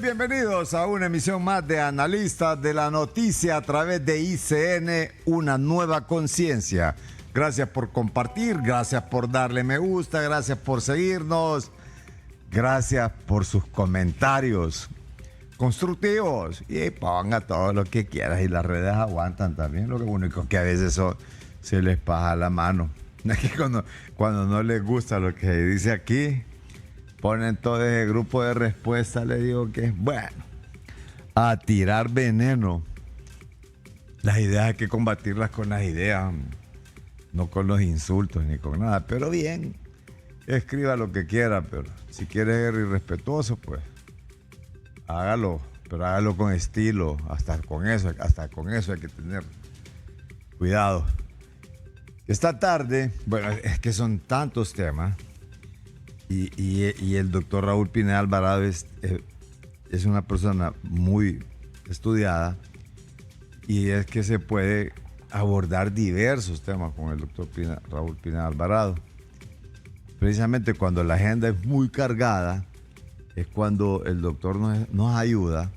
Bienvenidos a una emisión más de Analistas de la Noticia a través de ICN, una nueva conciencia. Gracias por compartir, gracias por darle me gusta, gracias por seguirnos, gracias por sus comentarios constructivos y ponga todo lo que quieras y las redes aguantan también. Lo único que a veces se les pasa la mano. Es que cuando no les gusta lo que dice aquí, ponen todo ese grupo de respuesta, le digo que es bueno, a tirar veneno. Las ideas hay que combatirlas con las ideas, no con los insultos ni con nada. Pero bien, escriba lo que quiera, pero si quiere ser irrespetuoso, pues hágalo, pero hágalo con estilo. Hasta con eso hay que tener cuidado. Esta tarde, bueno, es que son tantos temas. Y el doctor Raúl Pineda Alvarado es una persona muy estudiada y es que se puede abordar diversos temas con el doctor Raúl Pineda Alvarado. Precisamente cuando la agenda es muy cargada es cuando el doctor nos ayuda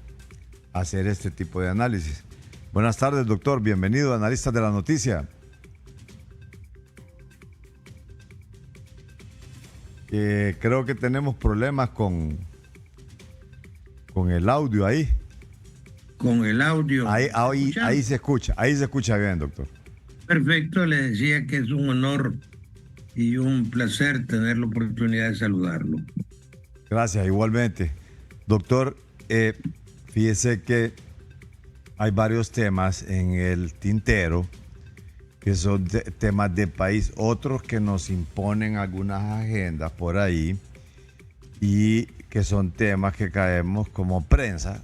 a hacer este tipo de análisis. Buenas tardes, doctor. Bienvenido a Analistas de la Noticia. Creo que tenemos problemas con el audio ahí. Con el audio. Ahí se escucha bien, doctor. Perfecto, le decía que es un honor y un placer tener la oportunidad de saludarlo. Gracias, igualmente. Doctor, fíjese que hay varios temas en el tintero que son temas de país, otros que nos imponen algunas agendas por ahí y que son temas que caemos como prensa,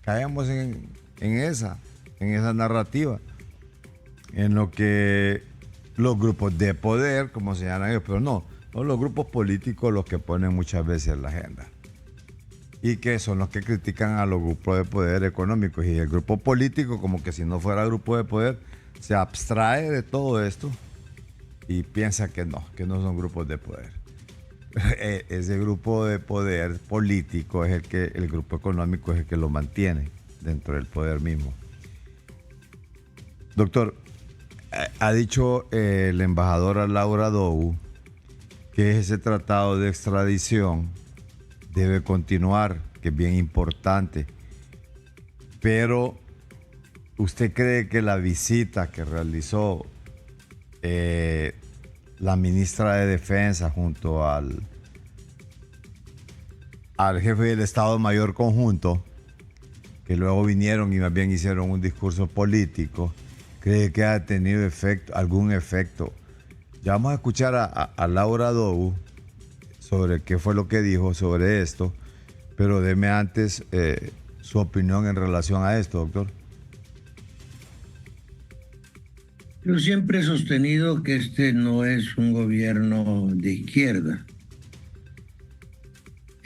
caemos en esa narrativa, en lo que los grupos de poder, como se llaman ellos, pero no los grupos políticos los que ponen muchas veces la agenda y que son los que critican a los grupos de poder económicos, y el grupo político, como que si no fuera grupo de poder, se abstrae de todo esto y piensa que no son grupos de poder. Ese grupo de poder político es el grupo económico es el que lo mantiene dentro del poder mismo. Doctor, ha dicho el embajador Laura Dou que ese tratado de extradición debe continuar, que es bien importante, pero ¿usted cree que la visita que realizó la ministra de Defensa junto al jefe del Estado Mayor Conjunto, que luego vinieron y más bien hicieron un discurso político, cree que ha tenido algún efecto? Ya vamos a escuchar a Laura Dou sobre qué fue lo que dijo sobre esto, pero deme antes su opinión en relación a esto, doctor. Yo siempre he sostenido que este no es un gobierno de izquierda.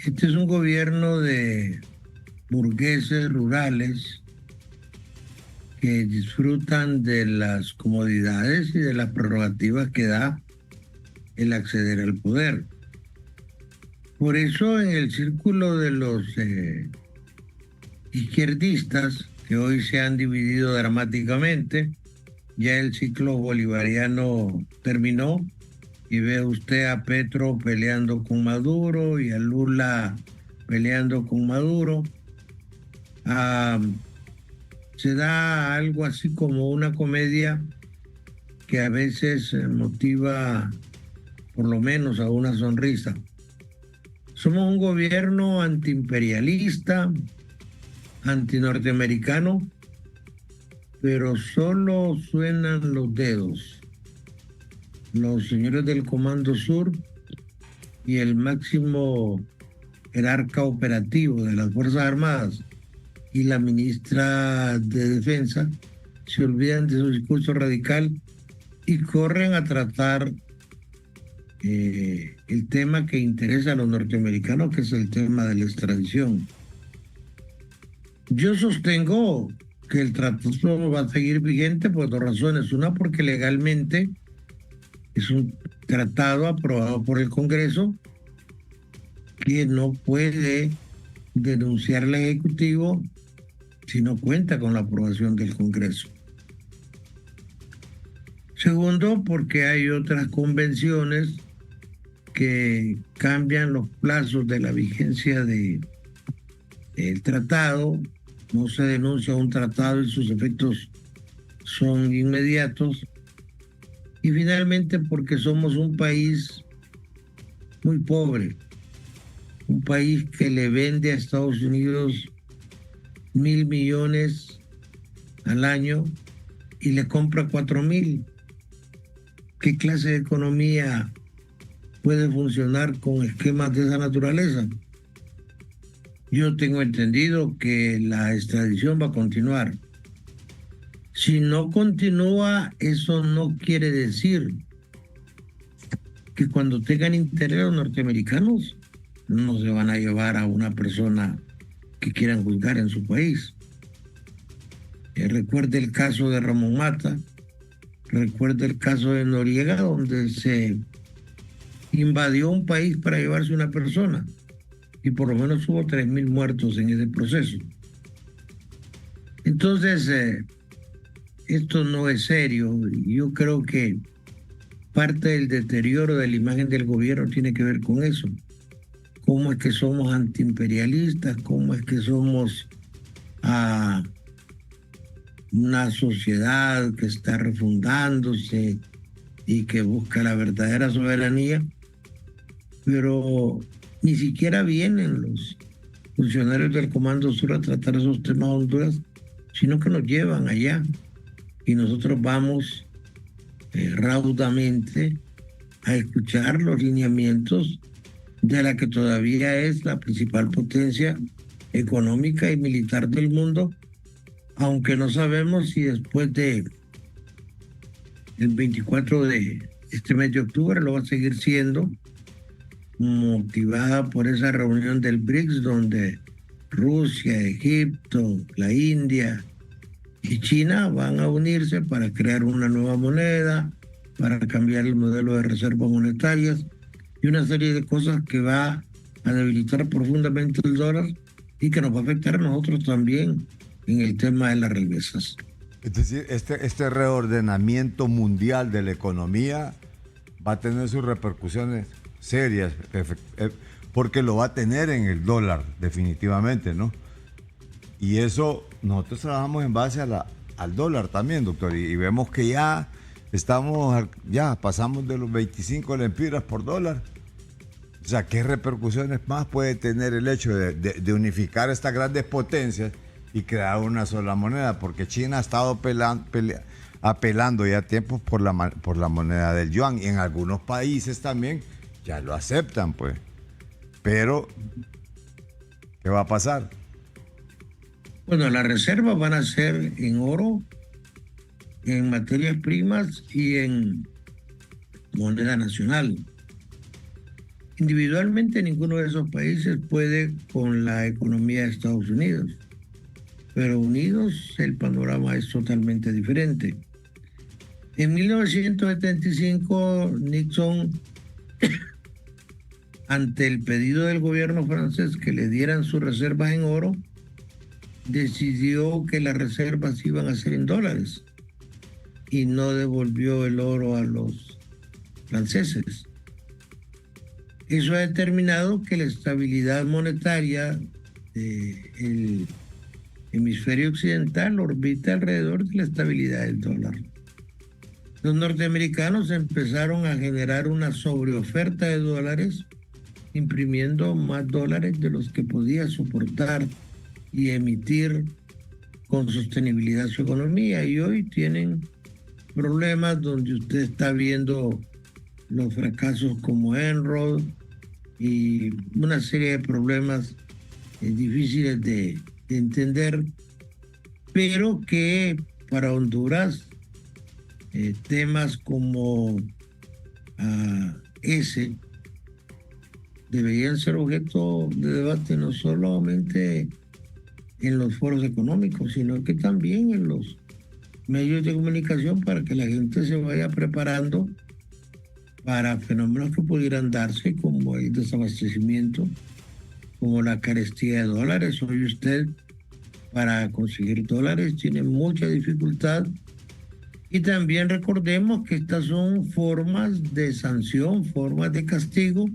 Este es un gobierno de burgueses rurales que disfrutan de las comodidades y de las prerrogativas que da el acceder al poder. Por eso en el círculo de los izquierdistas, que hoy se han dividido dramáticamente, ya el ciclo bolivariano terminó y ve usted a Petro peleando con Maduro y a Lula peleando con Maduro. Se da algo así como una comedia que a veces motiva por lo menos a una sonrisa. Somos un gobierno antiimperialista, antinorteamericano, pero solo suenan los dedos. Los señores del Comando Sur y el máximo jerarca operativo de las Fuerzas Armadas y la ministra de Defensa se olvidan de su discurso radical y corren a tratar el tema que interesa a los norteamericanos, que es el tema de la extradición. Yo sostengo que el tratado va a seguir vigente por dos razones. Una, porque legalmente es un tratado aprobado por el Congreso que no puede denunciar al Ejecutivo si no cuenta con la aprobación del Congreso. Segundo, porque hay otras convenciones que cambian los plazos de la vigencia del tratado. No se denuncia un tratado y sus efectos son inmediatos. Y finalmente, porque somos un país muy pobre, un país que le vende a Estados Unidos 1.000 millones al año y le compra 4.000. ¿Qué clase de economía puede funcionar con esquemas de esa naturaleza? Yo tengo entendido que la extradición va a continuar. Si no continúa, eso no quiere decir que cuando tengan interés los norteamericanos no se van a llevar a una persona que quieran juzgar en su país. Recuerde el caso de Ramón Mata, recuerde el caso de Noriega, donde se invadió un país para llevarse una persona y por lo menos hubo 3.000 muertos en ese proceso. Entonces, esto no es serio. Yo creo que parte del deterioro de la imagen del gobierno tiene que ver con eso. Cómo es que somos antiimperialistas, cómo es que somos una sociedad que está refundándose y que busca la verdadera soberanía, pero ni siquiera vienen los funcionarios del Comando Sur a tratar esos temas de Honduras, sino que nos llevan allá y nosotros vamos raudamente a escuchar los lineamientos de la que todavía es la principal potencia económica y militar del mundo, aunque no sabemos si después del 24 de este mes de octubre lo va a seguir siendo, motivada por esa reunión del BRICS, donde Rusia, Egipto, la India y China van a unirse para crear una nueva moneda, para cambiar el modelo de reservas monetarias y una serie de cosas que va a debilitar profundamente el dólar y que nos va a afectar a nosotros también en el tema de las remesas. Es decir, este reordenamiento mundial de la economía va a tener sus repercusiones serias, porque lo va a tener en el dólar, definitivamente, ¿no? Y eso, nosotros trabajamos en base al dólar también, doctor, y vemos que ya pasamos de los 25 lempiras por dólar. O sea, ¿qué repercusiones más puede tener el hecho de unificar estas grandes potencias y crear una sola moneda? Porque China ha estado apelando ya tiempos por la moneda del yuan, y en algunos países también ya lo aceptan, pues. Pero, ¿qué va a pasar? Bueno, las reservas van a ser en oro, en materias primas y en moneda nacional. Individualmente ninguno de esos países puede con la economía de Estados Unidos, pero unidos el panorama es totalmente diferente. En 1975 Nixon, ante el pedido del gobierno francés que le dieran sus reservas en oro, decidió que las reservas iban a ser en dólares y no devolvió el oro a los franceses. Eso ha determinado que la estabilidad monetaria del hemisferio occidental orbita alrededor de la estabilidad del dólar. Los norteamericanos empezaron a generar una sobreoferta de dólares, imprimiendo más dólares de los que podía soportar y emitir con sostenibilidad su economía, y hoy tienen problemas donde usted está viendo los fracasos como Enron y una serie de problemas difíciles de entender, pero que para Honduras temas como ese deberían ser objeto de debate no solamente en los foros económicos, sino que también en los medios de comunicación, para que la gente se vaya preparando para fenómenos que pudieran darse, como el desabastecimiento como la carestía de dólares. Hoy usted, para conseguir dólares, tiene mucha dificultad. Y también recordemos que estas son formas de sanción, formas de castigo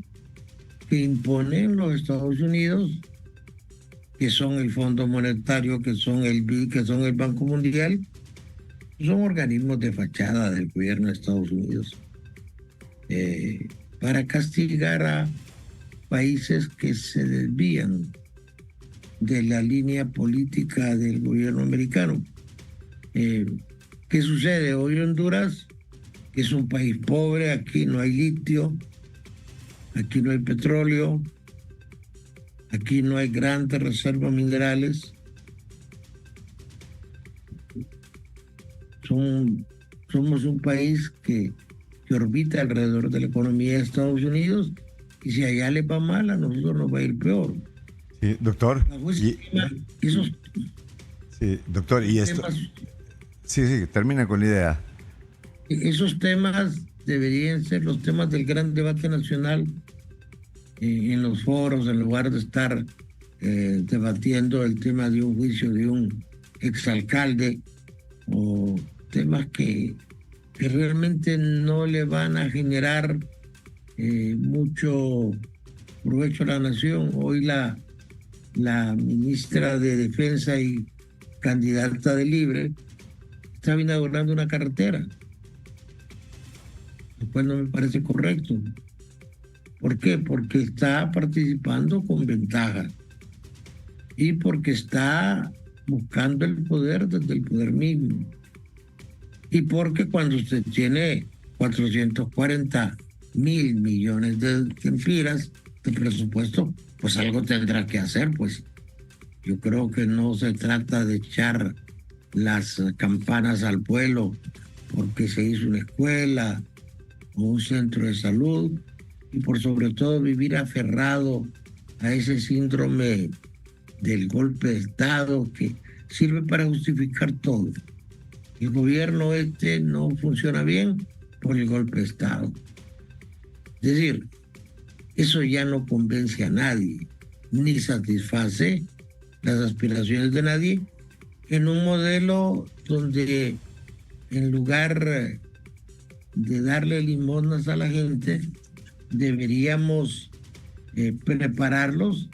que imponen los Estados Unidos, que son el Fondo Monetario, que son el BID, que son el Banco Mundial. Son organismos de fachada del gobierno de Estados Unidos para castigar a países que se desvían de la línea política del gobierno americano. ¿Qué sucede? Hoy Honduras, que es un país pobre, aquí no hay litio, aquí no hay petróleo, aquí no hay grandes reservas minerales. Somos un país que orbita alrededor de la economía de Estados Unidos, y si allá les va mal, a nosotros nos va a ir peor. Sí, doctor. Esos sí, doctor, y esto. temas, Sí, termina con la idea. esos temas deberían ser los temas del gran debate nacional en los foros, en lugar de estar debatiendo el tema de un juicio de un exalcalde, o temas que realmente no le van a generar mucho provecho a la nación. Hoy la ministra de Defensa y candidata de Libre estaba inaugurando una carretera, lo cual no me parece correcto. ¿Por qué? Porque está participando con ventaja y porque está buscando el poder desde el poder mismo. Y porque cuando usted tiene 440.000 millones de empiras de presupuesto, pues algo tendrá que hacer. Pues yo creo que no se trata de echar las campanas al vuelo porque se hizo una escuela o un centro de salud, y por sobre todo vivir aferrado a ese síndrome del golpe de Estado que sirve para justificar todo. El gobierno no funciona bien por el golpe de Estado. Es decir, eso ya no convence a nadie, ni satisface las aspiraciones de nadie, en un modelo donde en lugar de darle limosnas a la gente, deberíamos prepararlos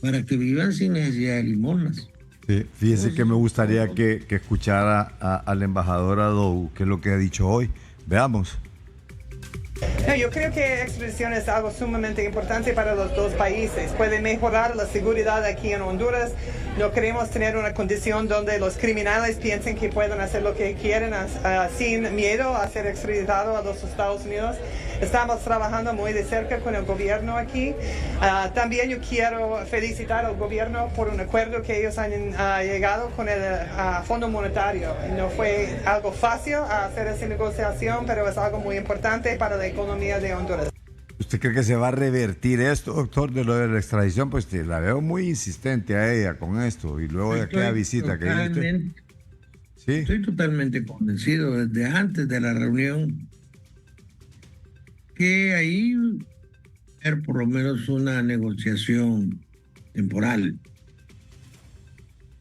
para que vivan sin necesidad de limosnas. Sí, fíjese que me gustaría que escuchara al embajador Adou, que es lo que ha dicho hoy. Veamos. No, yo creo que extradición es algo sumamente importante para los dos países. Puede mejorar la seguridad aquí en Honduras. No queremos tener una condición donde los criminales piensen que pueden hacer lo que quieren sin miedo a ser extraditados a los Estados Unidos. Estamos trabajando muy de cerca con el gobierno aquí. También yo quiero felicitar al gobierno por un acuerdo que ellos han llegado con el Fondo Monetario. No fue algo fácil hacer esa negociación, pero es algo muy importante para la economía de Honduras. ¿Usted cree que se va a revertir esto, doctor, de lo de la extradición? Pues la veo muy insistente a ella con esto, y luego de aquella visita que hizo usted. ¿Sí? Estoy totalmente convencido desde antes de la reunión que ahí haber por lo menos una negociación temporal,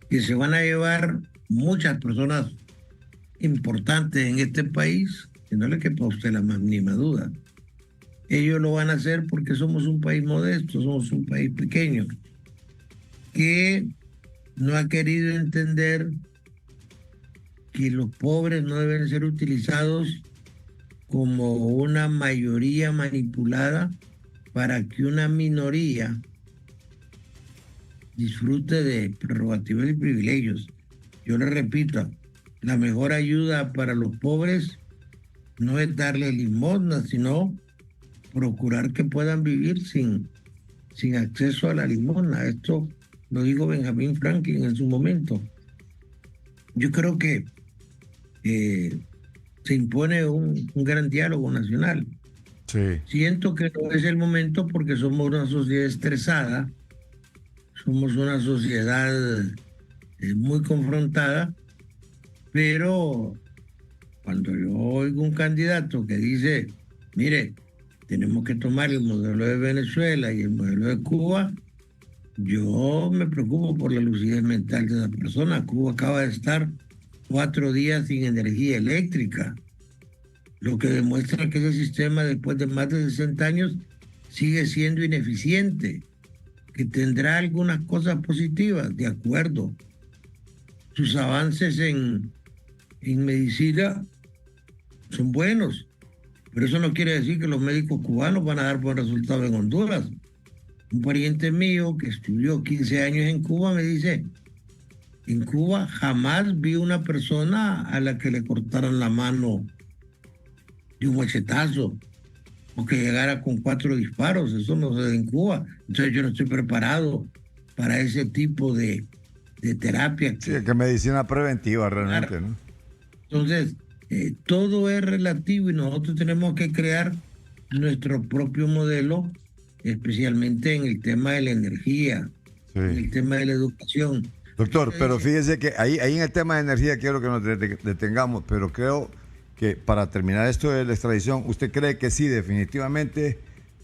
que se van a llevar muchas personas importantes en este país, que no le quepa a usted la más mínima duda. Ellos lo van a hacer porque somos un país modesto, somos un país pequeño, que no ha querido entender que los pobres no deben ser utilizados como una mayoría manipulada para que una minoría disfrute de prerrogativas y privilegios. Yo le repito, la mejor ayuda para los pobres no es darle limosna, sino procurar que puedan vivir sin acceso a la limosna. Esto lo dijo Benjamin Franklin en su momento. Yo creo que se impone un gran diálogo nacional. Sí. Siento que no es el momento porque somos una sociedad estresada, somos una sociedad muy confrontada, pero cuando yo oigo un candidato que dice, mire, tenemos que tomar el modelo de Venezuela y el modelo de Cuba, Yo me preocupo por la lucidez mental de esa persona. Cuba acaba de estar 4 días sin energía eléctrica, lo que demuestra que ese sistema después de más de 60 años sigue siendo ineficiente, que tendrá algunas cosas positivas, de acuerdo. Sus avances en medicina son buenos, pero eso no quiere decir que los médicos cubanos van a dar buen resultado en Honduras. Un pariente mío que estudió 15 años en Cuba me dice, en Cuba jamás vi una persona a la que le cortaran la mano de un machetazo o que llegara con 4 disparos. Eso no se da en Cuba. Entonces yo no estoy preparado para ese tipo de terapia. Sí, que medicina preventiva realmente, ¿no? Entonces, todo es relativo y nosotros tenemos que crear nuestro propio modelo, especialmente en el tema de la energía, Sí. en el tema de la educación. Doctor, pero fíjese que ahí en el tema de energía quiero que nos detengamos, pero creo que para terminar esto de la extradición, ¿usted cree que sí, definitivamente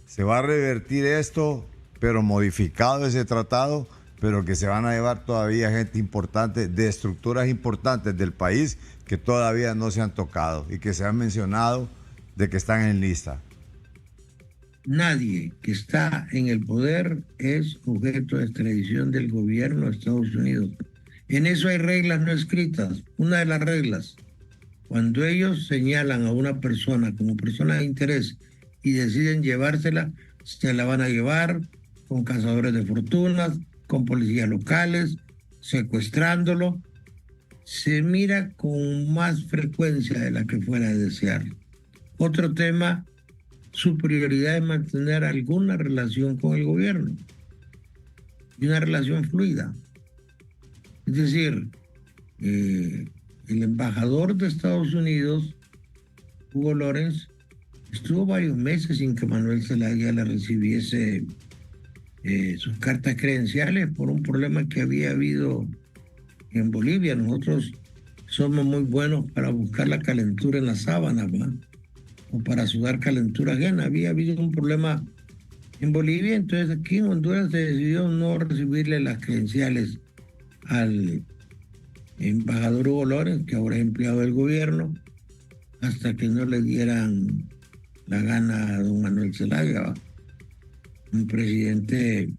se va a revertir esto, pero modificado ese tratado, pero que se van a llevar todavía gente importante de estructuras importantes del país que todavía no se han tocado y que se han mencionado de que están en lista? Nadie que está en el poder es objeto de extradición del gobierno de Estados Unidos. En eso hay reglas no escritas. Una de las reglas, cuando ellos señalan a una persona como persona de interés y deciden llevársela, se la van a llevar con cazadores de fortunas, con policías locales, secuestrándolo. Se mira con más frecuencia de la que fuera de desear. Otro tema, su prioridad es mantener alguna relación con el gobierno y una relación fluida. Es decir, el embajador de Estados Unidos, Hugo Lawrence, estuvo varios meses sin que Manuel Zelaya le recibiese sus cartas credenciales por un problema que había habido en Bolivia. Nosotros somos muy buenos para buscar la calentura en la sábana, ¿verdad? O para sudar calentura ajena. Había habido un problema en Bolivia, entonces aquí en Honduras se decidió no recibirle las credenciales al embajador Hugo Lawrence, que ahora es empleado del gobierno, hasta que no le dieran la gana a don Manuel Zelaya, ¿va? Un presidente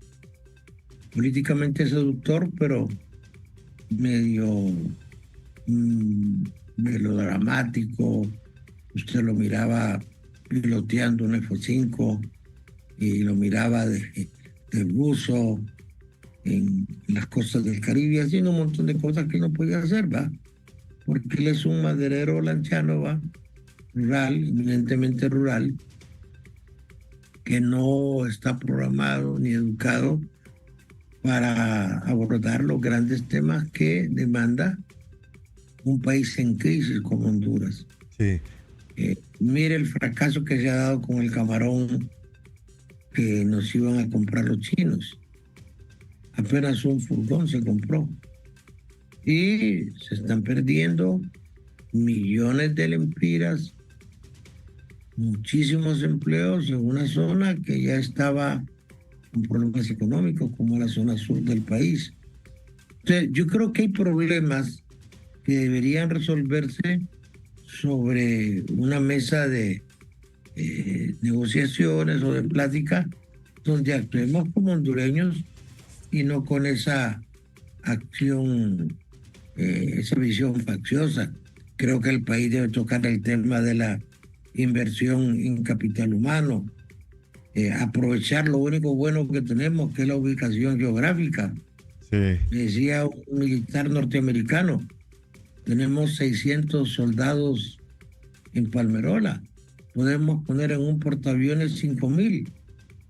políticamente seductor, pero medio melodramático. Usted lo miraba piloteando un F-5 y lo miraba de buzo en las costas del Caribe, haciendo un montón de cosas que no podía hacer, ¿va? Porque él es un maderero lanchano, ¿va? Rural, eminentemente rural, que no está programado ni educado para abordar los grandes temas que demanda un país en crisis como Honduras. Sí. Mire el fracaso que se ha dado con el camarón que nos iban a comprar los chinos. Apenas un furgón se compró. Y se están perdiendo millones de lempiras, muchísimos empleos en una zona que ya estaba con problemas económicos, como la zona sur del país. Entonces, yo creo que hay problemas que deberían resolverse sobre una mesa de negociaciones o de plática, donde actuemos como hondureños y no con esa acción, esa visión facciosa. Creo que el país debe tocar el tema de la inversión en capital humano, aprovechar lo único bueno que tenemos, que es la ubicación geográfica. Sí. Decía un militar norteamericano, tenemos 600 soldados en Palmerola, podemos poner en un portaaviones 5,000.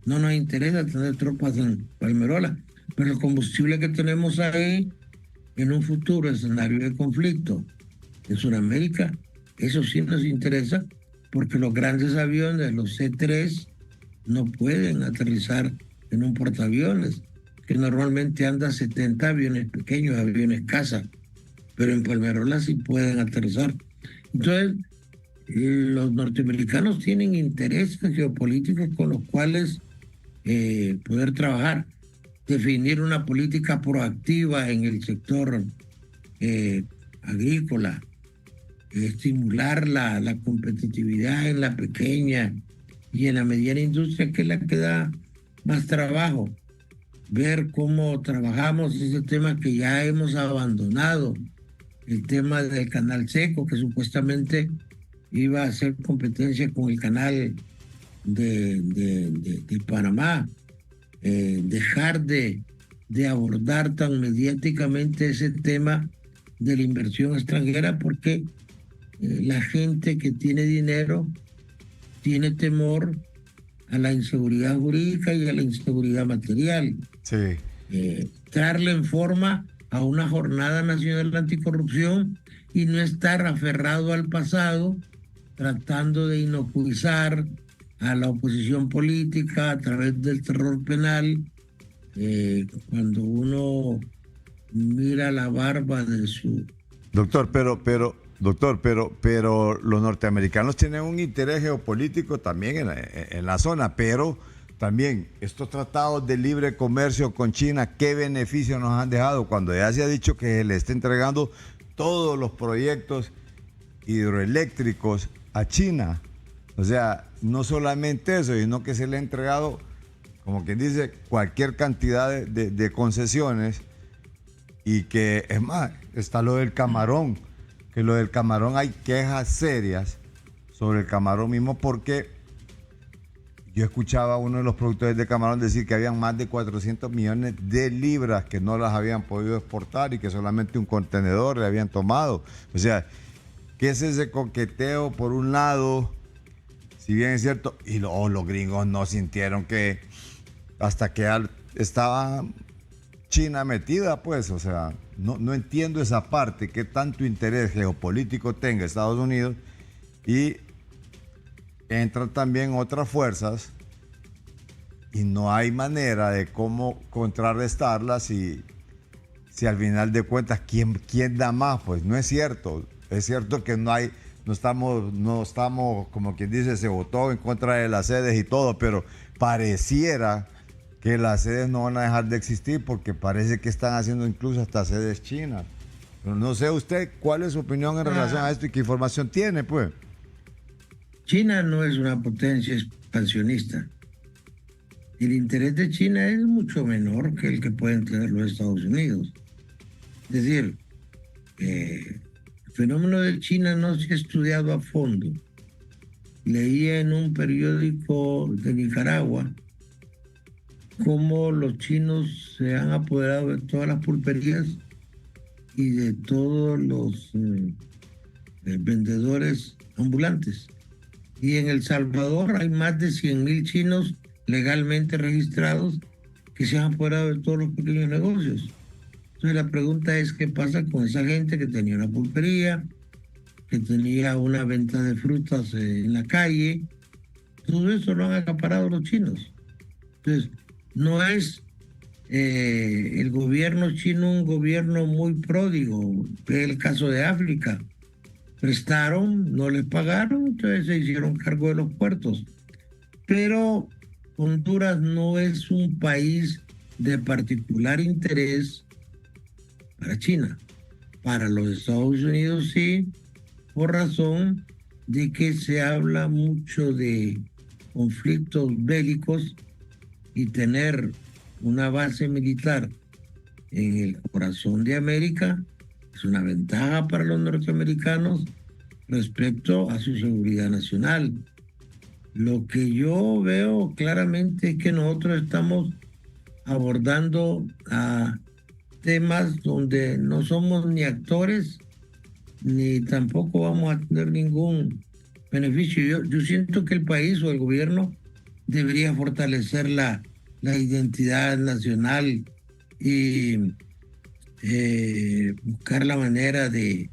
No nos interesa tener tropas en Palmerola, pero el combustible que tenemos ahí en un futuro escenario de conflicto en Sudamérica, eso sí nos interesa, porque los grandes aviones, los C-3, no pueden aterrizar en un portaaviones, que normalmente anda 70 aviones pequeños, aviones caza, pero en Palmerola sí pueden aterrizar. Entonces, los norteamericanos tienen intereses geopolíticos con los cuales poder trabajar. definir una política proactiva en el sector agrícola, estimular la competitividad en la pequeña y en la mediana industria, que es la que da más trabajo. Ver cómo trabajamos ese tema que ya hemos abandonado, el tema del canal seco, que supuestamente iba a hacer competencia con el canal de Panamá. Dejar de abordar tan mediáticamente ese tema de la inversión extranjera, porque la gente que tiene dinero tiene temor a la inseguridad jurídica y a la inseguridad material. Sí. Darle en forma a una jornada nacional anticorrupción y no estar aferrado al pasado, tratando de inoculizar a la oposición política a través del terror penal. Cuando uno mira la barba de su... Doctor, pero los norteamericanos tienen un interés geopolítico también en la zona, pero también estos tratados de libre comercio con China, ¿qué beneficios nos han dejado cuando ya se ha dicho que se le está entregando todos los proyectos hidroeléctricos a China? O sea, no solamente eso, sino que se le ha entregado, como quien dice, cualquier cantidad de concesiones, y que, es más, está lo del camarón, que lo del camarón hay quejas serias sobre el camarón mismo, porque yo escuchaba a uno de los productores de camarón decir que habían más de 400 millones de libras que no las habían podido exportar y que solamente un contenedor le habían tomado. O sea, ¿qué es ese coqueteo por un lado? Si bien es cierto, y los gringos no sintieron que hasta que estaba China metida, pues, o sea, no entiendo esa parte, qué tanto interés geopolítico tenga Estados Unidos, y entran también otras fuerzas y no hay manera de cómo contrarrestarlas, y si al final de cuentas, ¿quién da más? Pues no es cierto. Es cierto que no estamos, como quien dice, se votó en contra de las sedes y todo, pero pareciera que las sedes no van a dejar de existir, porque parece que están haciendo incluso hasta sedes chinas. Pero no sé usted cuál es su opinión en relación a esto y qué información tiene, pues. China no es una potencia expansionista. El interés de China es mucho menor que el que pueden tener los Estados Unidos. Es decir, el fenómeno de China no se ha estudiado a fondo. Leía en un periódico de Nicaragua cómo los chinos se han apoderado de todas las pulperías y de todos los vendedores ambulantes. Y en El Salvador hay más de 100,000 chinos legalmente registrados que se han apoderado de todos los pequeños negocios. Entonces la pregunta es, ¿qué pasa con esa gente que tenía una pulpería, que tenía una venta de frutas en la calle? Todo eso lo han acaparado los chinos. Entonces, no es el gobierno chino un gobierno muy pródigo, que es el caso de África. Prestaron, no les pagaron, entonces se hicieron cargo de los puertos. Pero Honduras no es un país de particular interés para China. Para los Estados Unidos sí, por razón de que se habla mucho de conflictos bélicos, y tener una base militar en el corazón de América es una ventaja para los norteamericanos respecto a su seguridad nacional. Lo que yo veo claramente es que nosotros estamos abordando temas donde no somos ni actores, ni tampoco vamos a tener ningún beneficio. Yo siento que el país o el gobierno debería fortalecer la identidad nacional y buscar la manera de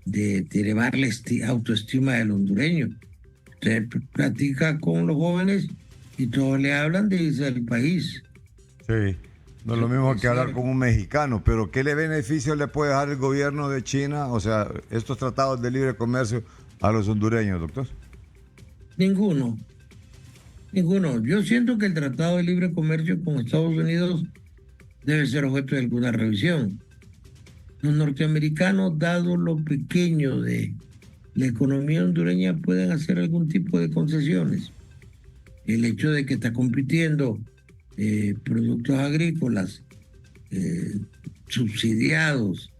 elevar la autoestima del hondureño. Usted platica con los jóvenes y todos le hablan de irse al país. Sí, no es lo mismo que hablar con un mexicano, pero ¿qué beneficio le puede dejar el gobierno de China, o sea, estos tratados de libre comercio, a los hondureños, doctor? Ninguno. Yo siento que el Tratado de Libre Comercio con Estados Unidos debe ser objeto de alguna revisión. Los norteamericanos, dado lo pequeño de la economía hondureña, pueden hacer algún tipo de concesiones. El hecho de que está compitiendo productos agrícolas subsidiados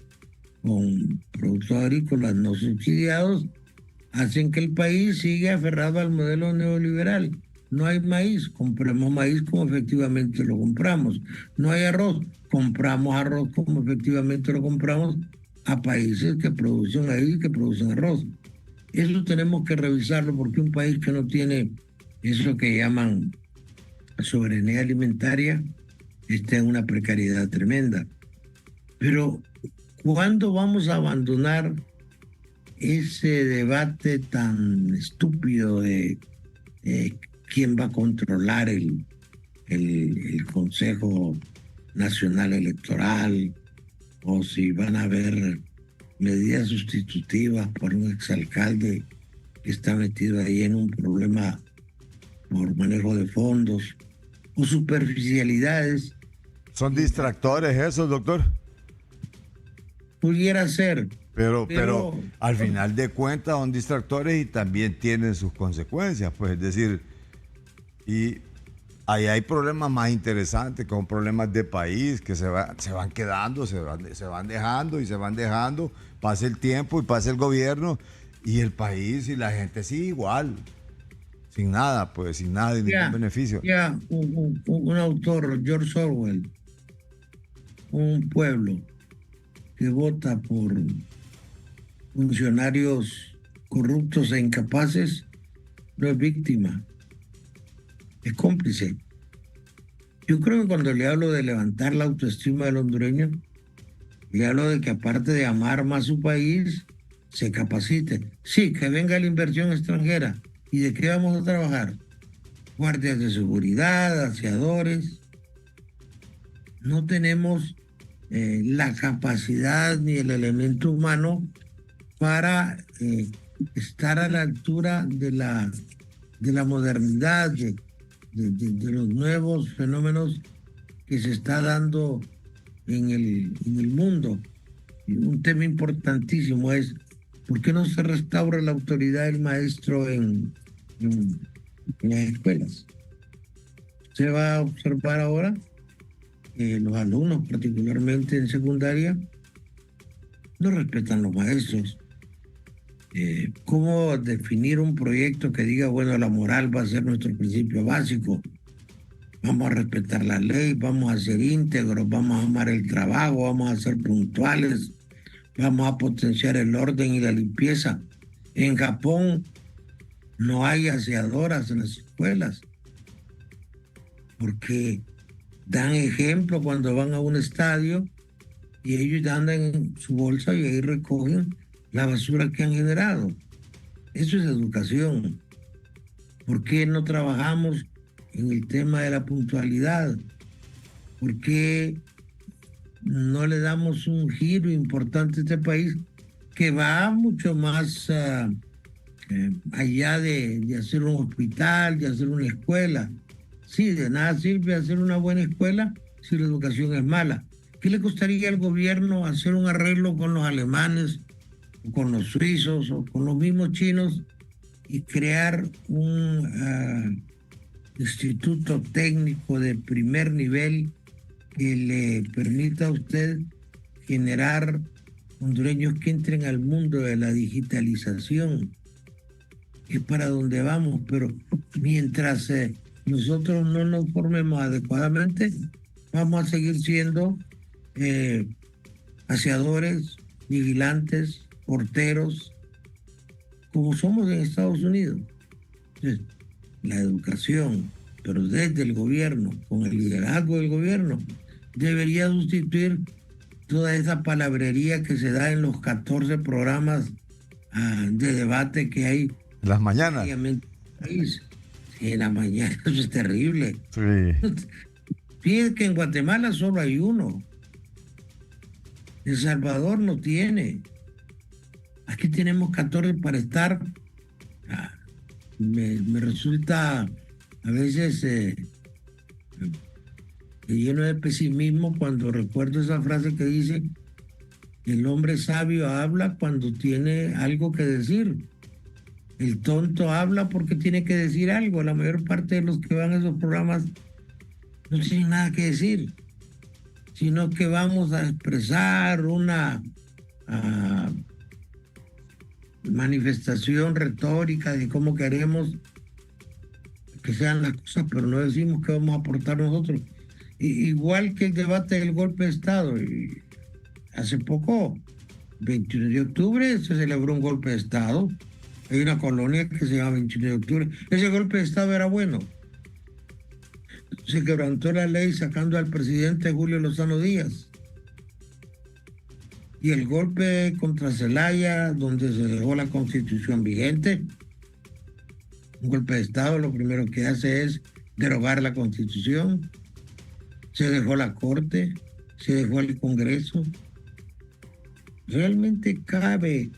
con productos agrícolas no subsidiados hacen que el país siga aferrado al modelo neoliberal. No hay maíz, compramos maíz como efectivamente lo compramos. No hay arroz, compramos arroz como efectivamente lo compramos a países que producen maíz y que producen arroz. Eso tenemos que revisarlo porque un país que no tiene eso que llaman soberanía alimentaria está en una precariedad tremenda. Pero, ¿cuándo vamos a abandonar ese debate tan estúpido de quién va a controlar el Consejo Nacional Electoral o si van a haber medidas sustitutivas por un exalcalde que está metido ahí en un problema por manejo de fondos o superficialidades? ¿Son distractores esos, doctor? Pudiera ser. Pero al final de cuentas son distractores y también tienen sus consecuencias, pues es decir, y ahí hay problemas más interesantes, con problemas de país que se van quedando, se van dejando, pasa el tiempo y pasa el gobierno y el país y la gente sigue igual, sin nada, pues sin nada y ningún beneficio. Un autor, George Orwell, un pueblo que vota por funcionarios corruptos e incapaces no es víctima, es cómplice. Yo creo que cuando le hablo de levantar la autoestima del hondureño, le hablo de que aparte de amar más su país, se capacite. Sí, que venga la inversión extranjera. ¿Y de qué vamos a trabajar? Guardias de seguridad, aseadores. No tenemos la capacidad ni el elemento humano para estar a la altura de la modernidad, de los nuevos fenómenos que se está dando en el mundo. Y un tema importantísimo es ¿por qué no se restaura la autoridad del maestro en las escuelas? Se va a observar ahora los alumnos, particularmente en secundaria, no respetan los maestros. ¿Cómo definir un proyecto que diga, bueno, la moral va a ser nuestro principio básico? Vamos a respetar la ley, vamos a ser íntegros, vamos a amar el trabajo, vamos a ser puntuales, vamos a potenciar el orden y la limpieza. En Japón no hay aseadoras en las escuelas porque dan ejemplo cuando van a un estadio y ellos andan en su bolsa y ahí recogen la basura que han generado. Eso es educación. ¿Por qué no trabajamos en el tema de la puntualidad? ¿Por qué no le damos un giro importante a este país que va mucho más allá de hacer un hospital, de hacer una escuela? Sí, de nada sirve hacer una buena escuela si la educación es mala. ¿Qué le costaría al gobierno hacer un arreglo con los alemanes, o con los suizos, o con los mismos chinos y crear un instituto técnico de primer nivel que le permita a usted generar hondureños que entren al mundo de la digitalización? Es para donde vamos, pero mientras nosotros no nos formemos adecuadamente, vamos a seguir siendo aseadores, vigilantes, porteros, como somos en Estados Unidos. Entonces, la educación, pero desde el gobierno, con el liderazgo del gobierno, debería sustituir toda esa palabrería que se da en los 14 programas de debate que hay. Las mañanas. Sí, en la mañana, eso es terrible. Sí. Fíjense que en Guatemala solo hay uno. El Salvador no tiene. Aquí tenemos 14 para estar. Me resulta a veces lleno de pesimismo cuando recuerdo esa frase que dice, el hombre sabio habla cuando tiene algo que decir. El tonto habla porque tiene que decir algo. La mayor parte de los que van a esos programas no tienen nada que decir, sino que vamos a expresar una ah, manifestación retórica de cómo queremos que sean las cosas, pero no decimos qué vamos a aportar nosotros. Igual que el debate del golpe de Estado. Y hace poco, 21 de octubre, se celebró un golpe de Estado. Hay una colonia que se llama 21 de octubre. Ese golpe de Estado era bueno. Se quebrantó la ley sacando al presidente Julio Lozano Díaz. Y el golpe contra Zelaya, donde se dejó la constitución vigente, un golpe de Estado lo primero que hace es derogar la constitución. Se dejó la corte, se dejó el Congreso. Realmente cabe,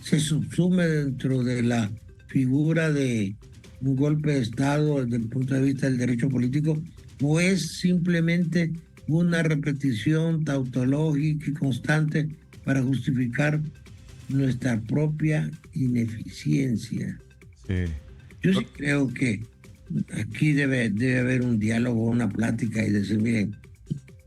se subsume dentro de la figura de un golpe de Estado desde el punto de vista del derecho político, o es simplemente una repetición tautológica y constante para justificar nuestra propia ineficiencia. Sí. Yo sí creo que aquí debe haber un diálogo, una plática y decir, miren,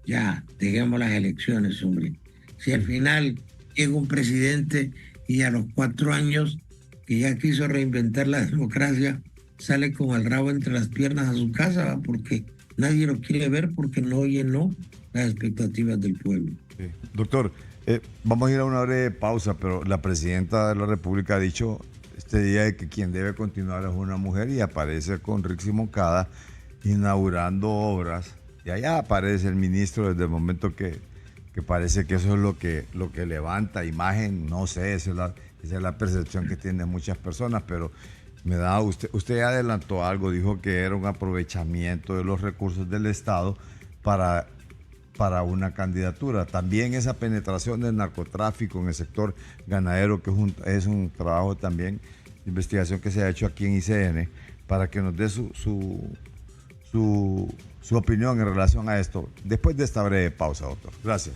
ya, dejemos las elecciones, hombre. Si al final llega un presidente y a los 4 años que ya quiso reinventar la democracia, sale con el rabo entre las piernas a su casa, ¿va? Porque nadie lo quiere ver porque no llenó las expectativas del pueblo. Sí. Doctor, vamos a ir a una breve pausa, pero la presidenta de la República ha dicho este día de que quien debe continuar es una mujer y aparece con Rixi Moncada inaugurando obras. Y allá aparece el ministro desde el momento que parece que eso es lo que levanta imagen, no sé, esa es la percepción que tienen muchas personas, pero usted adelantó algo, dijo que era un aprovechamiento de los recursos del Estado para una candidatura. También esa penetración del narcotráfico en el sector ganadero, que es un trabajo también de investigación que se ha hecho aquí en ICN, para que nos dé su opinión en relación a esto, después de esta breve pausa, doctor. Gracias.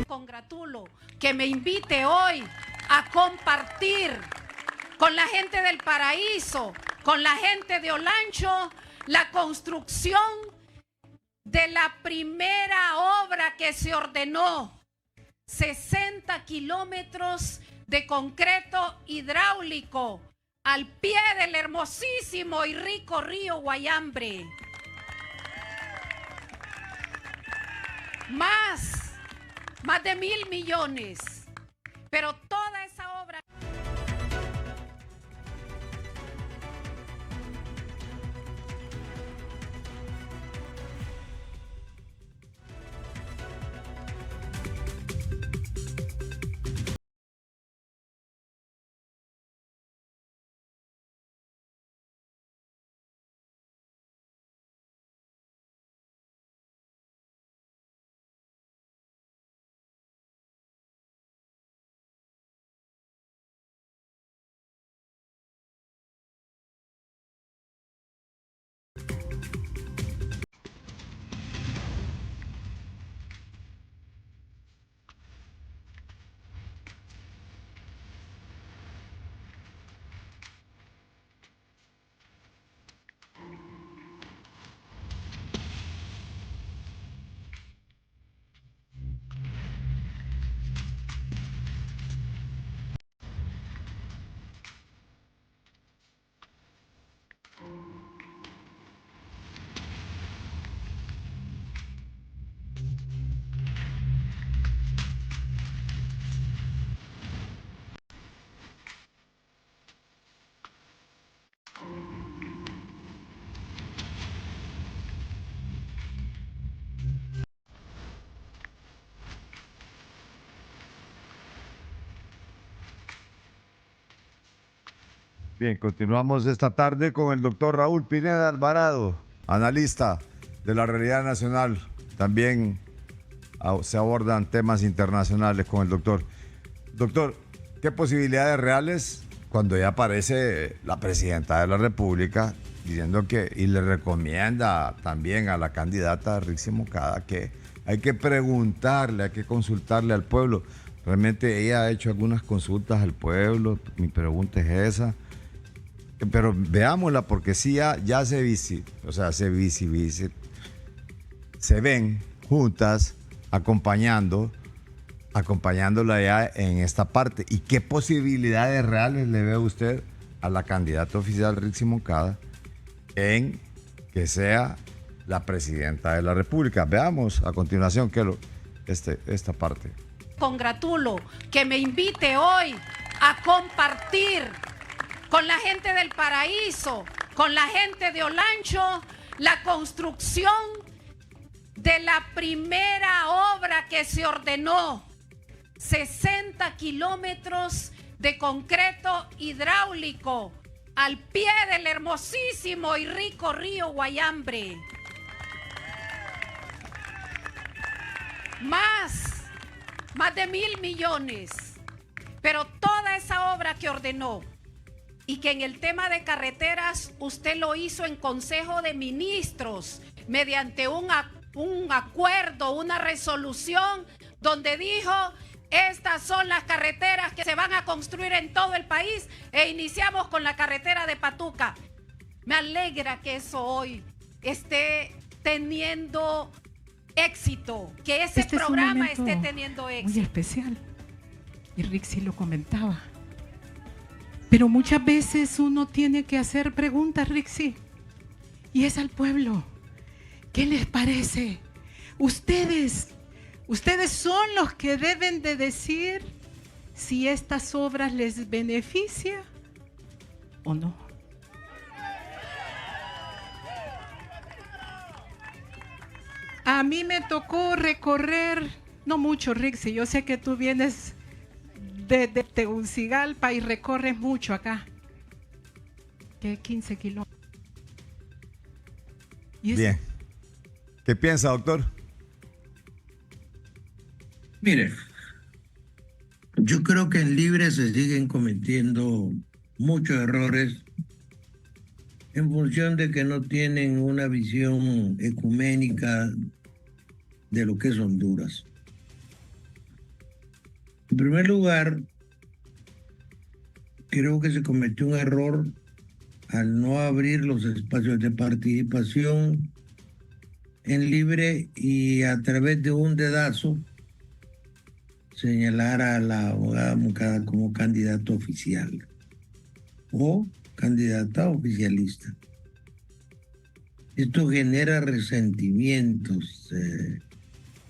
Congratulo que me invite hoy a compartir con la gente del Paraíso, con la gente de Olancho, la construcción de la primera obra que se ordenó, 60 kilómetros de concreto hidráulico al pie del hermosísimo y rico río Guayambre. Más de 1.000 millones, pero toda esa obra... Bien, continuamos esta tarde con el doctor Raúl Pineda Alvarado, analista de la realidad nacional. También se abordan temas internacionales con el doctor. Doctor, ¿qué posibilidades reales cuando ya aparece la presidenta de la República diciendo que, y le recomienda también a la candidata Rixi Moncada que hay que preguntarle, hay que consultarle al pueblo? Realmente ella ha hecho algunas consultas al pueblo, mi pregunta es esa. Pero veámosla porque sí ya se ven juntas acompañándola ya en esta parte. ¿Y qué posibilidades reales le ve usted a la candidata oficial Rixi Moncada en que sea la presidenta de la República? Veamos a continuación esta parte. Congratulo que me invite hoy a compartir con la gente del Paraíso, con la gente de Olancho, la construcción de la primera obra que se ordenó, 60 kilómetros de concreto hidráulico al pie del hermosísimo y rico río Guayambre. Más de 1.000 millones, pero toda esa obra que ordenó y que en el tema de carreteras usted lo hizo en Consejo de Ministros mediante un acuerdo, una resolución donde dijo: estas son las carreteras que se van a construir en todo el país, e iniciamos con la carretera de Patuca. Me alegra que eso hoy esté teniendo éxito, que ese programa esté teniendo éxito. Muy especial. Y Rixi lo comentaba. Pero muchas veces uno tiene que hacer preguntas, Rixi. Y es al pueblo. ¿Qué les parece? Ustedes son los que deben de decir si estas obras les beneficia o no. A mí me tocó recorrer, no mucho, Rixi, yo sé que tú vienes de Tegucigalpa y recorres mucho acá. ¿Qué? 15 kilómetros. Bien. ¿Qué piensa, doctor? Mire, yo creo que en Libre se siguen cometiendo muchos errores en función de que no tienen una visión ecuménica de lo que es Honduras. En primer lugar, creo que se cometió un error al no abrir los espacios de participación en Libre y a través de un dedazo señalar a la abogada Moncada como candidato oficial o candidata oficialista. Esto genera resentimientos.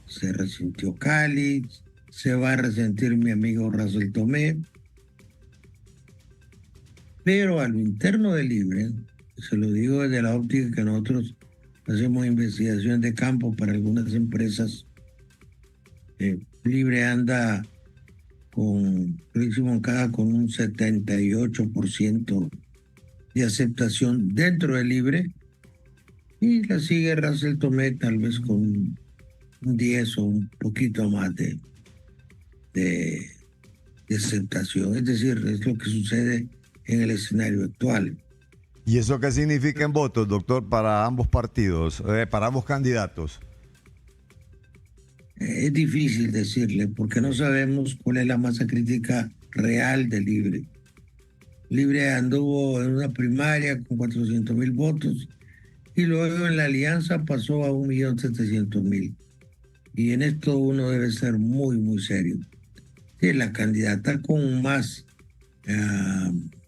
Se resintió Cali, se va a resentir mi amigo Russell Tomé. Pero a lo interno de Libre, se lo digo desde la óptica que nosotros hacemos investigación de campo para algunas empresas, Libre anda con Rixi Moncada con un 78% de aceptación dentro de Libre, y la sigue Russell Tomé tal vez con un 10 o un poquito más de aceptación. Es decir, es lo que sucede en el escenario actual. ¿Y eso qué significa en votos, doctor, para ambos partidos, para ambos candidatos? Es difícil decirle porque no sabemos cuál es la masa crítica real de Libre. Libre anduvo en una primaria con 400,000 votos y luego en la alianza pasó a 1.700.000. Y en esto uno debe ser muy, muy serio. Sí, la candidata con más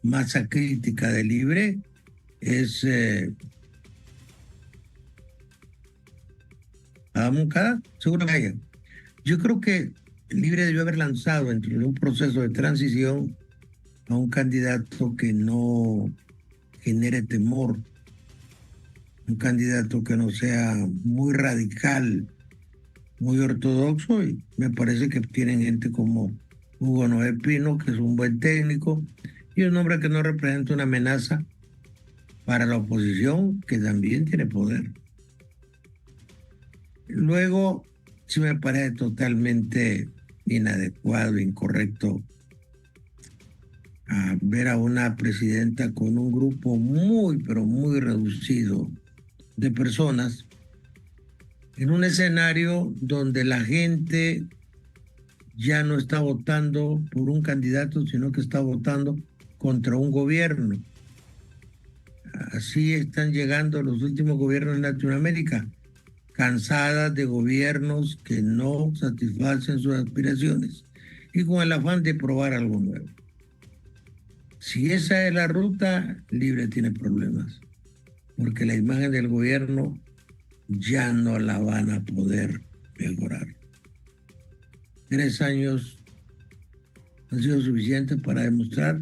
masa crítica de Libre es Moncada, seguro que ella. Yo creo que Libre debió haber lanzado dentro de un proceso de transición a un candidato que no genere temor, un candidato que no sea muy radical, muy ortodoxo, y me parece que tienen gente como Hugo Noé Pino, que es un buen técnico, y un hombre que no representa una amenaza para la oposición, que también tiene poder. Luego, sí me parece totalmente inadecuado, incorrecto, a ver a una presidenta con un grupo muy, pero muy reducido de personas en un escenario donde la gente ya no está votando por un candidato, sino que está votando contra un gobierno. Así están llegando los últimos gobiernos en Latinoamérica, cansadas de gobiernos que no satisfacen sus aspiraciones y con el afán de probar algo nuevo. Si esa es la ruta, Libre tiene problemas, porque la imagen del gobierno ya no la van a poder mejorar. 3 años han sido suficientes para demostrar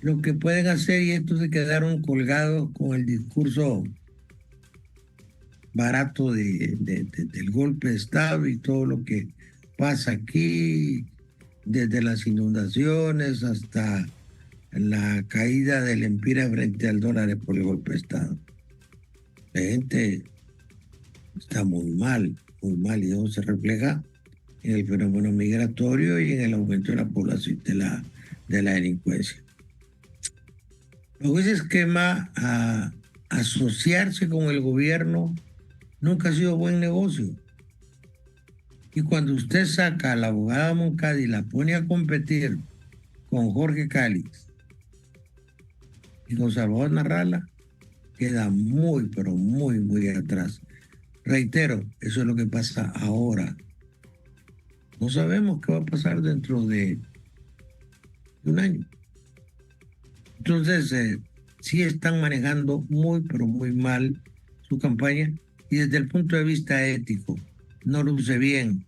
lo que pueden hacer, y estos se quedaron colgados con el discurso barato del golpe de Estado y todo lo que pasa aquí, desde las inundaciones hasta la caída del empira frente al dólar por el golpe de Estado. La gente está muy mal, y eso se refleja en el fenómeno migratorio y en el aumento de la población, de la delincuencia. Bajo ese esquema, asociarse con el gobierno nunca ha sido buen negocio. Y cuando usted saca a la abogada Moncada y la pone a competir con Jorge Cálix y con Salvador Narrala, queda muy, pero muy, muy atrás. Reitero, eso es lo que pasa ahora. No sabemos qué va a pasar dentro de un año. Entonces, sí están manejando muy, pero muy mal su campaña, y desde el punto de vista ético, no luce bien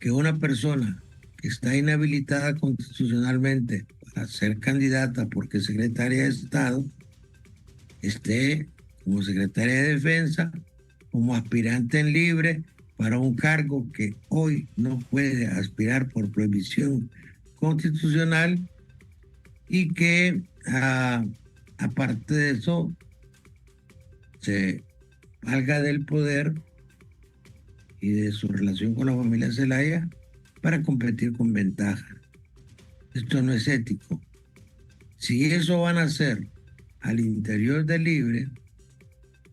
que una persona que está inhabilitada constitucionalmente para ser candidata porque es secretaria de Estado esté como secretaria de Defensa, como aspirante en Libre para un cargo que hoy no puede aspirar por prohibición constitucional, y que aparte de eso se valga del poder y de su relación con la familia Zelaya para competir con ventaja. Esto no es ético. Si eso van a hacer al interior del Libre,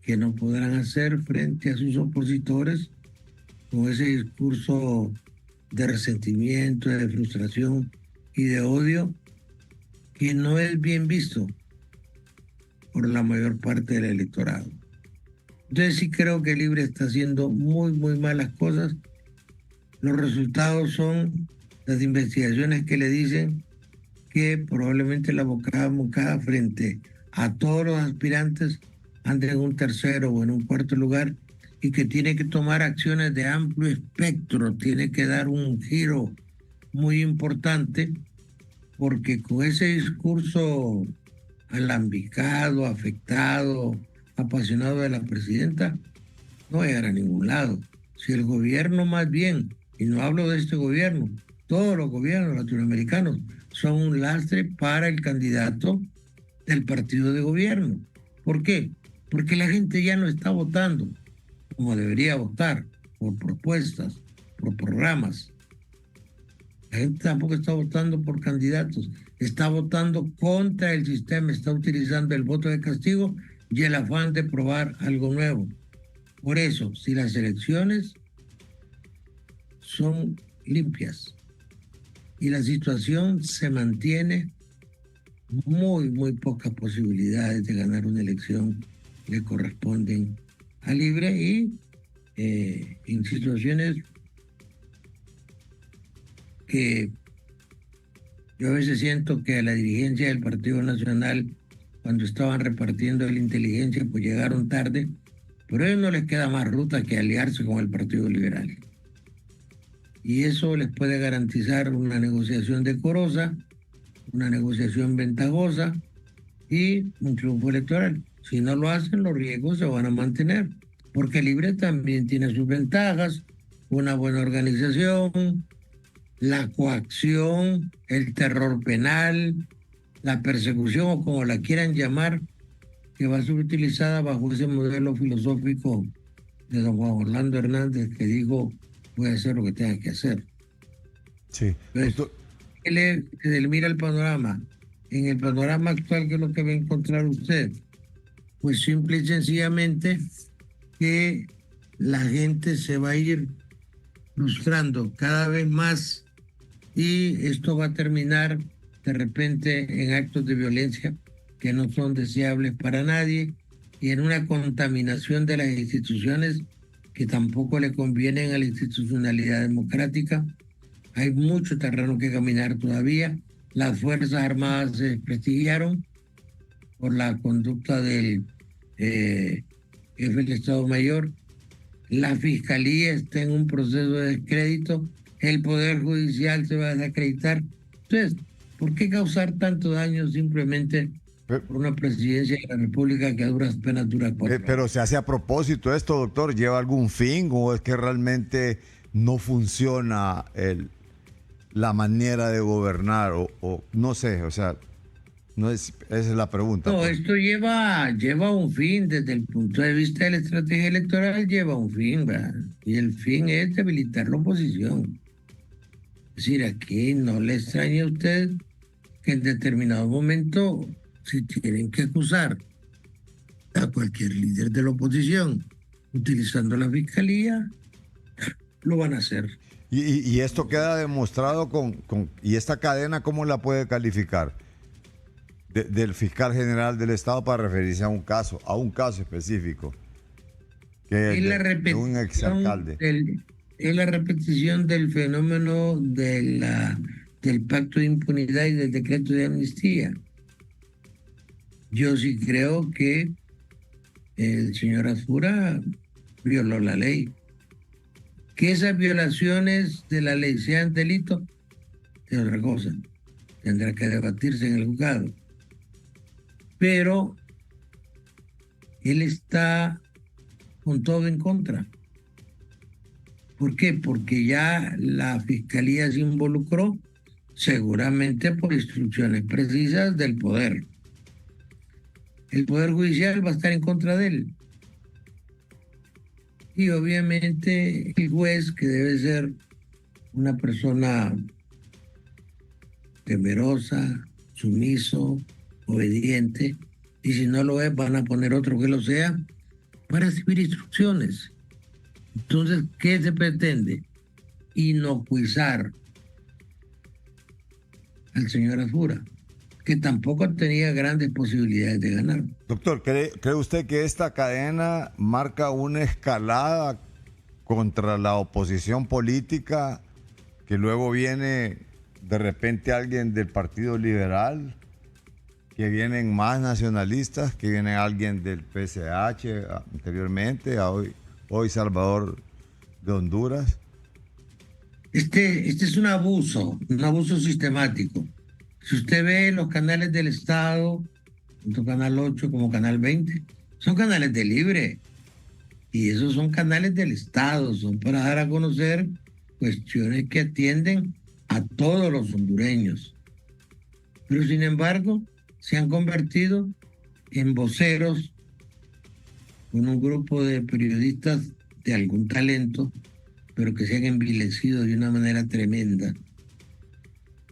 que no podrán hacer frente a sus opositores con ese discurso de resentimiento, de frustración y de odio, que no es bien visto por la mayor parte del electorado. Entonces sí creo que Libre está haciendo muy, muy malas cosas. Los resultados son las investigaciones que le dicen que probablemente la abogada Moncada, frente a todos los aspirantes, ande en un tercero o en un cuarto lugar, y que tiene que tomar acciones de amplio espectro, tiene que dar un giro muy importante, porque con ese discurso alambicado, afectado, apasionado de la presidenta, no va a llegar a ningún lado. Si el gobierno, más bien, y no hablo de este gobierno, todos los gobiernos latinoamericanos son un lastre para el candidato del partido de gobierno. ¿Por qué? Porque la gente ya no está votando como debería votar, por propuestas, por programas. La gente tampoco está votando por candidatos, está votando contra el sistema, está utilizando el voto de castigo y el afán de probar algo nuevo. Por eso, si las elecciones son limpias y la situación se mantiene, muy, muy pocas posibilidades de ganar una elección le corresponden a Libre, y en situaciones que yo a veces siento que a la dirigencia del Partido Nacional, cuando estaban repartiendo la inteligencia, pues llegaron tarde, pero a ellos no les queda más ruta que aliarse con el Partido Liberal. Y eso les puede garantizar una negociación decorosa, una negociación ventajosa y un triunfo electoral. Si no lo hacen, los riesgos se van a mantener, porque Libre también tiene sus ventajas: una buena organización, la coacción, el terror penal, la persecución o como la quieran llamar, que va a ser utilizada bajo ese modelo filosófico de don Juan Orlando Hernández, que dijo, voy a hacer lo que tenga que hacer. Sí. Entonces, él mira el panorama. En el panorama actual, ¿qué es lo que va a encontrar usted? Pues simple y sencillamente que la gente se va a ir frustrando cada vez más y esto va a terminar de repente en actos de violencia que no son deseables para nadie y en una contaminación de las instituciones que tampoco le convienen a la institucionalidad democrática. Hay mucho terreno que caminar todavía. Las Fuerzas Armadas se desprestigiaron por la conducta del jefe del Estado Mayor. La Fiscalía está en un proceso de descrédito. El Poder Judicial se va a desacreditar. Entonces, ¿por qué causar tanto daño simplemente por una presidencia de la República que a duras penas dura 4 años? Pero ¿se hace a propósito esto, doctor? ¿Lleva algún fin o es que realmente no funciona la manera de gobernar? O no sé, o sea, no es, esa es la pregunta. No, Pues. esto lleva un fin. Desde el punto de vista de la estrategia electoral lleva un fin, ¿verdad? Y el fin es debilitar la oposición. Es decir, aquí no le extrañe a usted que en determinado momento, si tienen que acusar a cualquier líder de la oposición utilizando la fiscalía, lo van a hacer. Y esto queda demostrado ¿y esta cadena cómo la puede calificar? Del fiscal general del Estado para referirse a un caso específico. Que Es la de un exalcalde. Es la repetición del fenómeno del pacto de impunidad y del decreto de amnistía. Yo sí creo que el señor Azura violó la ley. Que esas violaciones de la ley sean delito es otra cosa. Tendrá que debatirse en el juzgado. Pero él está con todo en contra. ¿Por qué? Porque ya la fiscalía se involucró, seguramente por instrucciones precisas del poder. El Poder Judicial va a estar en contra de él. Y obviamente el juez, que debe ser una persona temerosa, sumiso, obediente, y si no lo es, van a poner otro que lo sea, para recibir instrucciones. Entonces, ¿qué se pretende? Inocuizar al señor Azura, que tampoco tenía grandes posibilidades de ganar. Doctor, ¿cree usted que esta cadena marca una escalada contra la oposición política, que luego viene de repente alguien del Partido Liberal, que vienen más nacionalistas, que viene alguien del PSH anteriormente, hoy Salvador de Honduras? Este es un abuso sistemático. Si usted ve los canales del Estado, tanto Canal 8 como Canal 20, son canales de libre. Y esos son canales del Estado, son para dar a conocer cuestiones que atienden a todos los hondureños. Pero sin embargo, se han convertido en voceros con un grupo de periodistas de algún talento, pero que se han envilecido de una manera tremenda,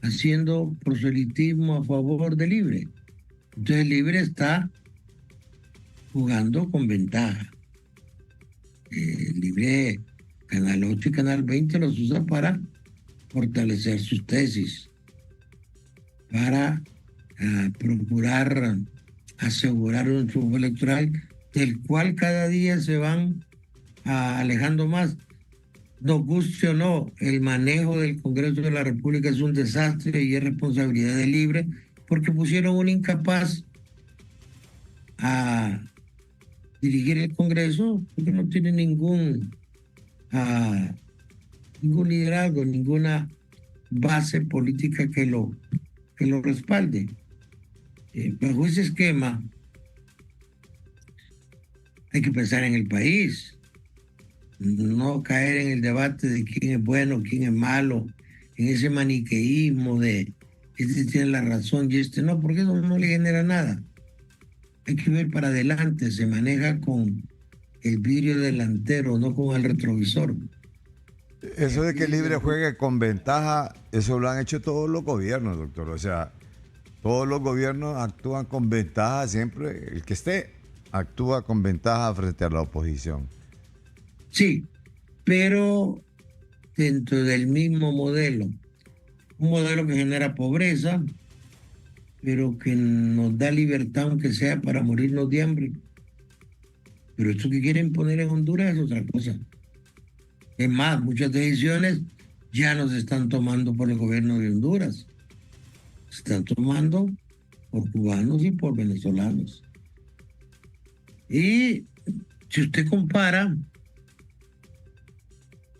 haciendo proselitismo a favor de Libre. Entonces Libre está jugando con ventaja. Libre, Canal 8 y Canal 20 los usa para fortalecer sus tesis, para procurar asegurar un triunfo electoral del cual cada día se van alejando más. Nos guste o no, el manejo del Congreso de la República es un desastre y es responsabilidad de Libre, porque pusieron un incapaz a dirigir el Congreso, porque no tiene ningún liderazgo, ninguna base política que lo respalde. Bajo ese esquema hay que pensar en el país, no caer en el debate de quién es bueno, quién es malo, en ese maniqueísmo de este tiene la razón y este no, porque eso no le genera nada. Hay que ver para adelante, se maneja con el vidrio delantero, no con el retrovisor. Eso de que Libre juegue con ventaja, eso lo han hecho todos los gobiernos, doctor. O sea, todos los gobiernos actúan con ventaja siempre. El que esté actúa con ventaja frente a la oposición. Sí, pero dentro del mismo modelo. Un modelo que genera pobreza, pero que nos da libertad, aunque sea para morirnos de hambre. Pero esto que quieren poner en Honduras es otra cosa. Es más, muchas decisiones ya no se están tomando por el gobierno de Honduras. Se están tomando por cubanos y por venezolanos. Y si usted compara,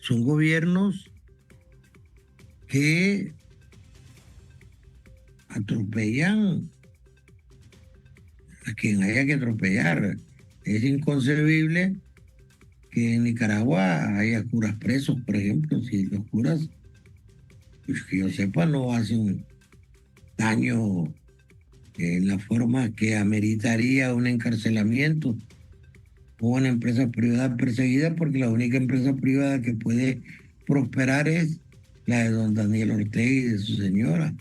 son gobiernos que atropellan a quien haya que atropellar. Es inconcebible que en Nicaragua haya curas presos, por ejemplo, si los curas, pues que yo sepa, no hacen daño en la forma que ameritaría un encarcelamiento o una empresa privada perseguida, porque la única empresa privada que puede prosperar es la de don Daniel Ortega y de su señora.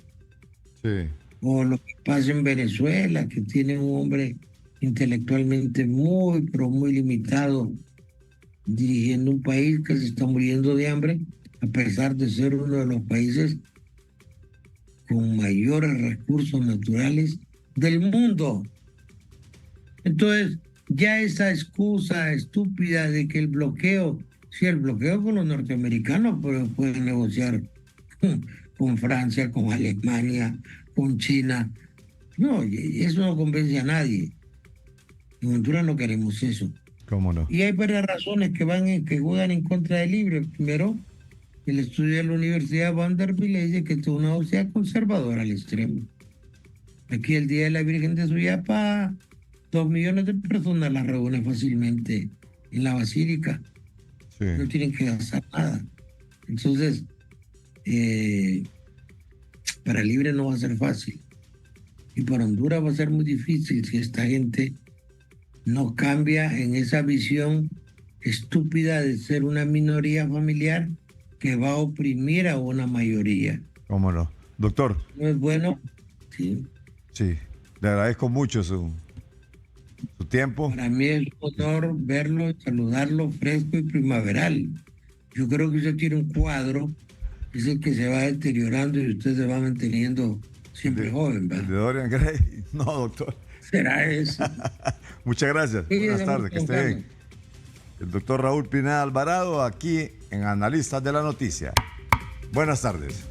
Sí. O lo que pasa en Venezuela, que tiene un hombre intelectualmente muy, pero muy limitado, dirigiendo un país que se está muriendo de hambre, a pesar de ser uno de los países con mayores recursos naturales del mundo. Entonces, ya esa excusa estúpida de que el bloqueo, si el bloqueo con los norteamericanos, pero pueden negociar con Francia, con Alemania, con China. No, y eso no convence a nadie. En Honduras no queremos eso. ¿Cómo no? Y hay varias razones que juegan en contra del Libre. Primero, el estudio de la Universidad Vanderbilt le dice que es una sociedad conservadora al extremo. Aquí el Día de la Virgen de Suyapa, 2 millones de personas la reúnen fácilmente en la basílica. Sí. No tienen que gastar nada. Entonces, para Libre no va a ser fácil. Y para Honduras va a ser muy difícil si esta gente no cambia en esa visión estúpida de ser una minoría familiar que va a oprimir a una mayoría. ¿Cómo no? Doctor. ¿No es bueno? Sí. Sí, le agradezco mucho su tiempo. Para mí es un honor verlo y saludarlo fresco y primaveral. Yo creo que usted tiene un cuadro, es el que se va deteriorando y usted se va manteniendo siempre joven, ¿verdad? ¿De Dorian Gray? No, doctor. ¿Será eso? Muchas gracias. Sí, buenas tardes, que esté bien. El doctor Raúl Pineda Alvarado aquí en Analistas de la Noticia. Buenas tardes.